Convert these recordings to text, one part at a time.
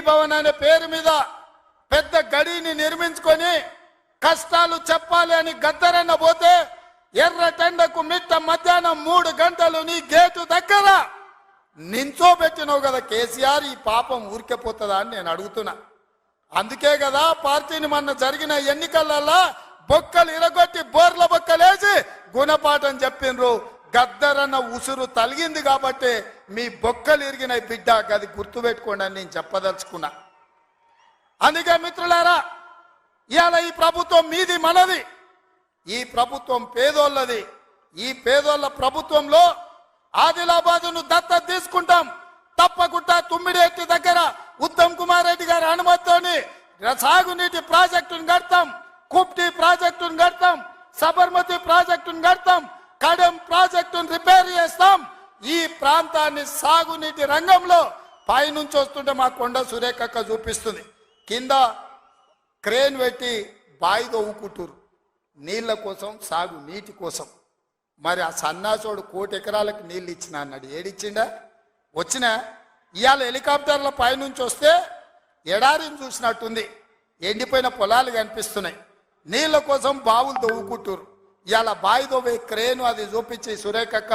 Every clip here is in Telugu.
భవన్ అనే పేరు మీద పెద్ద గడిని నిర్మించుకొని కష్టాలు చెప్పాలి అని గద్దరన్న పోతే ఎర్రటెండకు మిట్ట మధ్యాహ్నం 3 గంటలు నీ గేటు దగ్గర నించోబెట్టినావు కదా కేసీఆర్. ఈ పాపం ఊరికే పోతుందా అని నేను అడుగుతున్నా. అందుకే కదా పార్టీని మొన్న జరిగిన ఎన్నికలలో బొక్కలు ఇరగొట్టి బోర్ల బొక్కలేసి గుణపాఠం చెప్పిండ్రు. గద్దరన్న ఉసురు తలిగింది కాబట్టి మీ బొక్కలు ఇరిగిన బిడ్డ అది గుర్తుపెట్టుకోండి అని నేను చెప్పదలుచుకున్నా. అందుకే మిత్రులారా, ఇవాళ ఈ ప్రభుత్వం మీది మనది, ఈ ప్రభుత్వం పేదోళ్ళది. ఈ పేదోళ్ళ ప్రభుత్వంలో ఆదిలాబాదును దత్తత తీసుకుంటాం. తప్పకుండా తుమ్మిడేటి దగ్గర ఉత్తమ్ కుమార్ రెడ్డి గారి అనుమతితోని సాగునీటి ప్రాజెక్టును కడతాం, కుప్టి ప్రాజెక్టును కడతాం, సబర్మతి ప్రాజెక్టును కడతాం, కడెం ప్రాజెక్టును రిపేర్ చేస్తాం. ఈ ప్రాంతాన్ని సాగునీటి రంగంలో పైనుంచి వస్తుంటే మా కొండ సురేఖక్క చూపిస్తుంది, కింద క్రేన్ పెట్టి బాయి తవ్వుకుంటారు నీళ్ల కోసం, సాగు నీటి కోసం. మరి ఆ సన్నాసోడు 1 కోటి ఎకరాలకు నీళ్ళు ఇచ్చిన అన్నాడు. ఏడిచ్చిండా? వచ్చినా ఇవాళ హెలికాప్టర్ల పైనుంచి వస్తే ఎడారిని చూసినట్టుంది, ఎండిపోయిన పొలాలు కనిపిస్తున్నాయి. నీళ్ళ కోసం బావులు తవ్వుకుంటారు. ఇవాళ బావి తవ్వే క్రేను అది చూపించి సురేఖక్క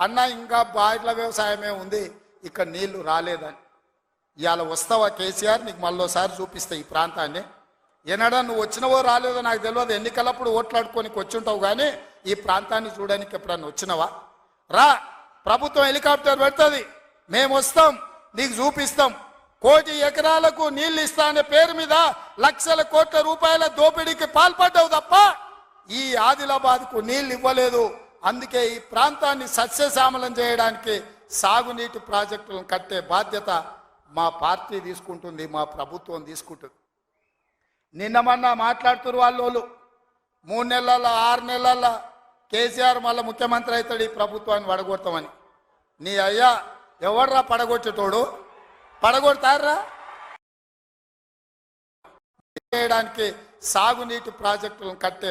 అన్న ఇంకా బాయిల వ్యవసాయమే ఉంది, ఇక్కడ నీళ్లు రాలేదని. ఇవాళ వస్తావా కేసీఆర్? నీకు మళ్ళోసారి చూపిస్తా ఈ ప్రాంతాన్ని. ఏనాడా నువ్వు వచ్చినవో రాలేదో నాకు తెలియదు, ఎన్నికలప్పుడు ఓట్లాడుకోనికి వచ్చి ఉంటావు, కానీ ఈ ప్రాంతాన్ని చూడడానికి ఎప్పుడన్నా వచ్చినవా? రా, ప్రభుత్వం హెలికాప్టర్ పెడుతుంది, మేము వస్తాం, నీకు చూపిస్తాం. 1 కోటి ఎకరాలకు నీళ్ళు ఇస్తా అనే పేరు మీద లక్షల కోట్ల రూపాయల దోపిడీకి పాల్పడ్డావు తప్ప ఈ ఆదిలాబాద్కు నీళ్ళు ఇవ్వలేదు. అందుకే ఈ ప్రాంతాన్ని సస్యశ్యామలం చేయడానికి సాగునీటి ప్రాజెక్టులను కట్టే బాధ్యత మా పార్టీ తీసుకుంటుంది, మా ప్రభుత్వం తీసుకుంటుంది. నిన్న మొన్న మాట్లాడుతున్నారు వాళ్ళు 3 నెలల 6 నెలల కేసీఆర్ మళ్ళీ ముఖ్యమంత్రి అవుతాడు, ఈ ప్రభుత్వాన్ని పడగొడతామని. నీ అయ్యా ఎవర్రా పడగొట్టేటోడు? పడగొడతారా? చేయడానికి సాగునీటి ప్రాజెక్టులను కట్టే